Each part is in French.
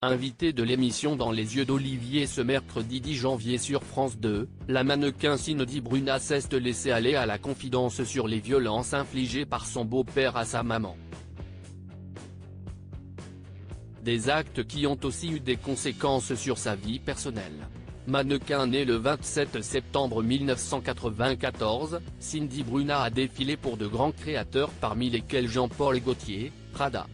invitée de l'émission Dans les yeux d'Olivier ce mercredi 10 janvier sur France 2, la mannequin Cindy Bruna s'est laissée aller à la confidence sur les violences infligées par son beau-père à sa maman. Des actes qui ont aussi eu des conséquences sur sa vie personnelle. Mannequin née le 27 septembre 1994, Cindy Bruna a défilé pour de grands créateurs parmi lesquels Jean-Paul Gaultier, Prada.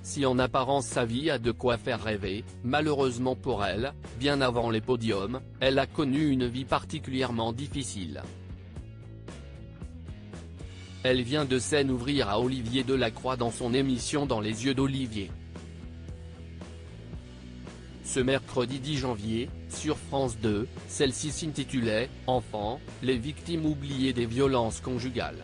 Si en apparence sa vie a de quoi faire rêver, malheureusement pour elle, bien avant les podiums, elle a connu une vie particulièrement difficile. Elle vient de s'en ouvrir à Olivier Delacroix dans son émission Dans les yeux d'Olivier. Ce mercredi 10 janvier, sur France 2, celle-ci s'intitulait « Enfants, les victimes oubliées des violences conjugales ».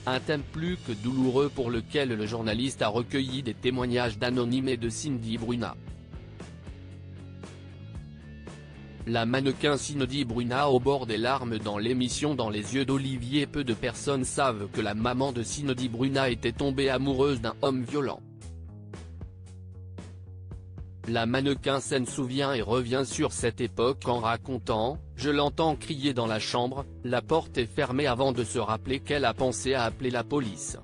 Un thème plus que douloureux pour lequel le journaliste a recueilli des témoignages d'anonymes et de Cindy Bruna. La mannequin Cindy Bruna au bord des larmes dans l'émission Dans les yeux d'Olivier. Peu de personnes savent que la maman de Cindy Bruna était tombée amoureuse d'un homme violent. La mannequin s'en souvient et revient sur cette époque en racontant « Je l'entends crier dans la chambre, la porte est fermée » avant de se rappeler qu'elle a pensé à appeler la police.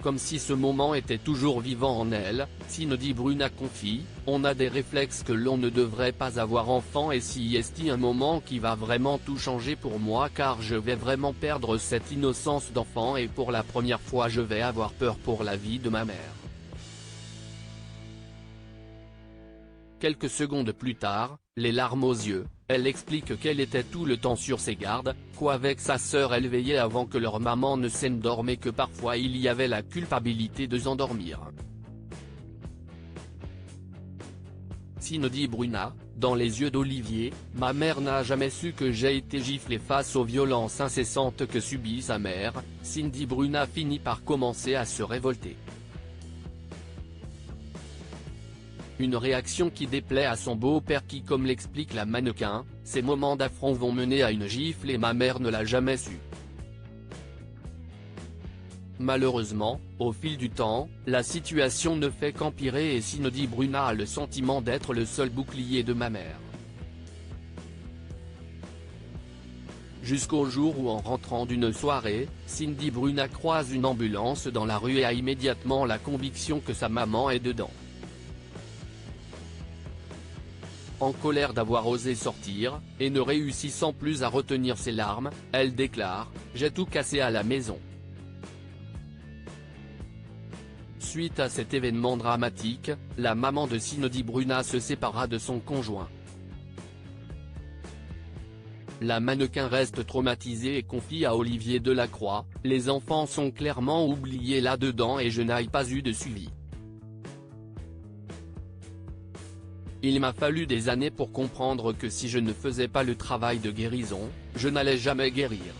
Comme si ce moment était toujours vivant en elle, Cindy Bruna confie « On a des réflexes que l'on ne devrait pas avoir enfant et si est un moment qui va vraiment tout changer pour moi car je vais vraiment perdre cette innocence d'enfant et pour la première fois je vais avoir peur pour la vie de ma mère ». Quelques secondes plus tard, les larmes aux yeux, elle explique qu'elle était tout le temps sur ses gardes, qu'avec sa sœur elle veillait avant que leur maman ne s'endorme et que parfois il y avait la culpabilité de s'endormir. Cindy Bruna, dans les yeux d'Olivier, ma mère n'a jamais su que j'ai été giflée face aux violences incessantes que subit sa mère. Cindy Bruna finit par commencer à se révolter. Une réaction qui déplaît à son beau-père qui, comme l'explique la mannequin, ces moments d'affront vont mener à une gifle et ma mère ne l'a jamais su. Malheureusement, au fil du temps, la situation ne fait qu'empirer et Cindy Bruna a le sentiment d'être le seul bouclier de ma mère. Jusqu'au jour où en rentrant d'une soirée, Cindy Bruna croise une ambulance dans la rue et a immédiatement la conviction que sa maman est dedans. En colère d'avoir osé sortir, et ne réussissant plus à retenir ses larmes, elle déclare « J'ai tout cassé à la maison ». Suite à cet événement dramatique, la maman de Cindy Bruna se sépara de son conjoint. La mannequin reste traumatisée et confie à Olivier Delacroix « Les enfants sont clairement oubliés là-dedans et je n'ai pas eu de suivi. Il m'a fallu des années pour comprendre que si je ne faisais pas le travail de guérison, je n'allais jamais guérir.